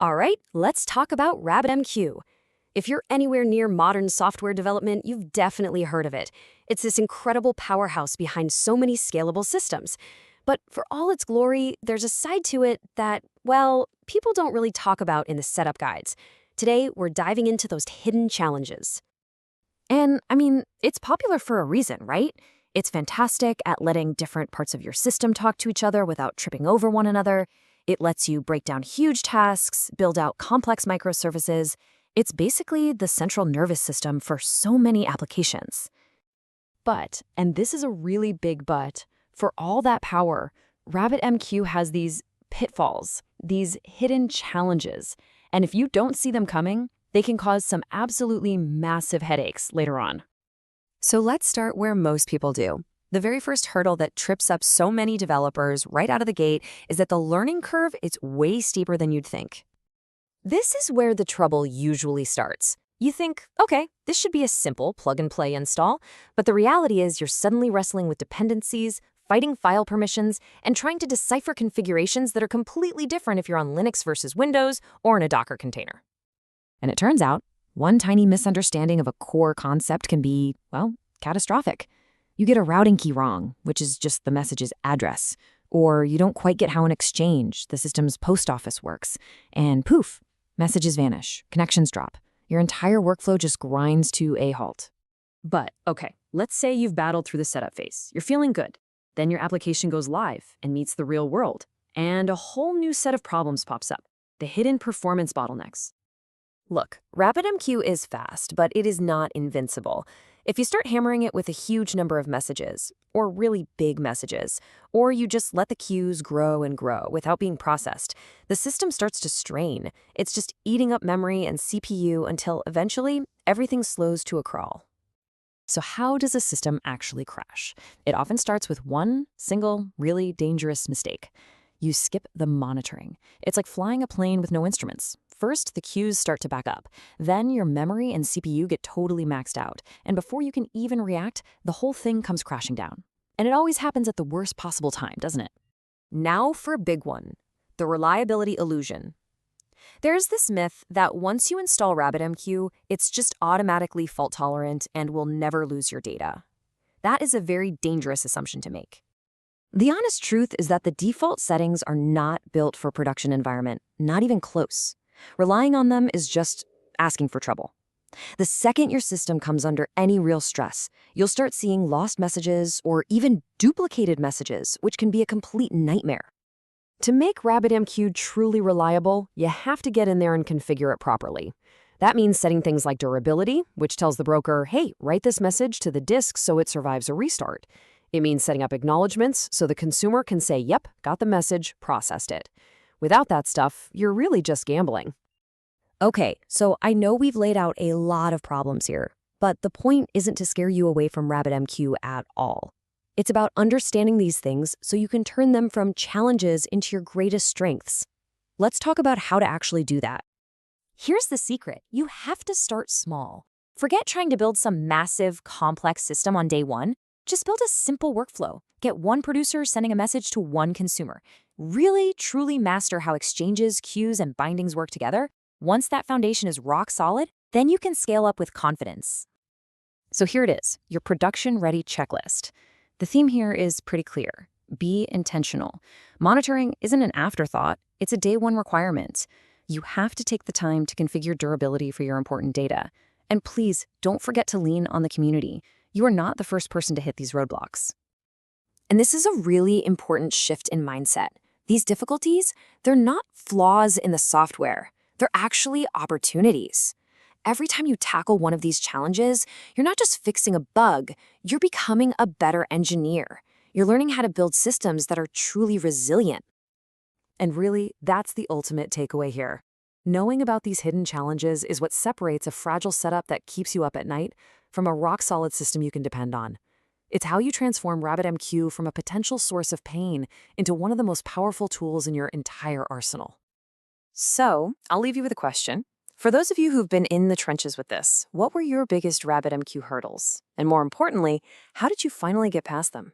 All right, let's talk about RabbitMQ. If you're anywhere near modern software development, you've definitely heard of it. It's this incredible powerhouse behind so many scalable systems. But for all its glory, there's a side to it that, well, people don't really talk about in the setup guides. Today, we're diving into those hidden challenges. And, it's popular for a reason, right? It's fantastic at letting different parts of your system talk to each other without tripping over one another. It lets you break down huge tasks, build out complex microservices. It's basically the central nervous system for so many applications. But, and this is a really big but, for all that power, RabbitMQ has these pitfalls, these hidden challenges. And if you don't see them coming, they can cause some absolutely massive headaches later on. So let's start where most people do. The very first hurdle that trips up so many developers right out of the gate is that the learning curve is way steeper than you'd think. This is where the trouble usually starts. You think, okay, this should be a simple plug-and-play install, but the reality is you're suddenly wrestling with dependencies, fighting file permissions, and trying to decipher configurations that are completely different if you're on Linux versus Windows or in a Docker container. And it turns out, one tiny misunderstanding of a core concept can be, well, catastrophic. You get a routing key wrong, which is just the message's address, or you don't quite get how an exchange, the system's post office, works, and poof, messages vanish, connections drop. Your entire workflow just grinds to a halt. But, okay, let's say you've battled through the setup phase. You're feeling good. Then your application goes live and meets the real world, and a whole new set of problems pops up, the hidden performance bottlenecks. Look, RabbitMQ is fast, but it is not invincible. If you start hammering it with a huge number of messages, or really big messages, or you just let the queues grow and grow without being processed, the system starts to strain. It's just eating up memory and CPU until eventually everything slows to a crawl. So how does a system actually crash? It often starts with one single, really dangerous mistake. You skip the monitoring. It's like flying a plane with no instruments. First, the queues start to back up. Then your memory and CPU get totally maxed out. And before you can even react, the whole thing comes crashing down. And it always happens at the worst possible time, doesn't it? Now for a big one, the reliability illusion. There's this myth that once you install RabbitMQ, it's just automatically fault-tolerant and will never lose your data. That is a very dangerous assumption to make. The honest truth is that the default settings are not built for production environment, not even close. Relying on them is just asking for trouble. The second your system comes under any real stress, you'll start seeing lost messages or even duplicated messages, which can be a complete nightmare. To make RabbitMQ truly reliable, you have to get in there and configure it properly. That means setting things like durability, which tells the broker, hey, write this message to the disk so it survives a restart. It means setting up acknowledgements so the consumer can say, yep, got the message, processed it. Without that stuff, you're really just gambling. Okay, so I know we've laid out a lot of problems here, but the point isn't to scare you away from RabbitMQ at all. It's about understanding these things so you can turn them from challenges into your greatest strengths. Let's talk about how to actually do that. Here's the secret. You have to start small. Forget trying to build some massive, complex system on day one. Just build a simple workflow. Get one producer sending a message to one consumer. Really, truly master how exchanges, queues, and bindings work together. Once that foundation is rock solid, then you can scale up with confidence. So here it is, your production-ready checklist. The theme here is pretty clear. Be intentional. Monitoring isn't an afterthought, it's a day one requirement. You have to take the time to configure durability for your important data. And please, don't forget to lean on the community. You are not the first person to hit these roadblocks. And this is a really important shift in mindset. These difficulties, they're not flaws in the software. They're actually opportunities. Every time you tackle one of these challenges, you're not just fixing a bug, you're becoming a better engineer. You're learning how to build systems that are truly resilient. And really, that's the ultimate takeaway here. Knowing about these hidden challenges is what separates a fragile setup that keeps you up at night from a rock-solid system you can depend on. It's how you transform RabbitMQ from a potential source of pain into one of the most powerful tools in your entire arsenal. So, I'll leave you with a question. For those of you who've been in the trenches with this, what were your biggest RabbitMQ hurdles? And more importantly, how did you finally get past them?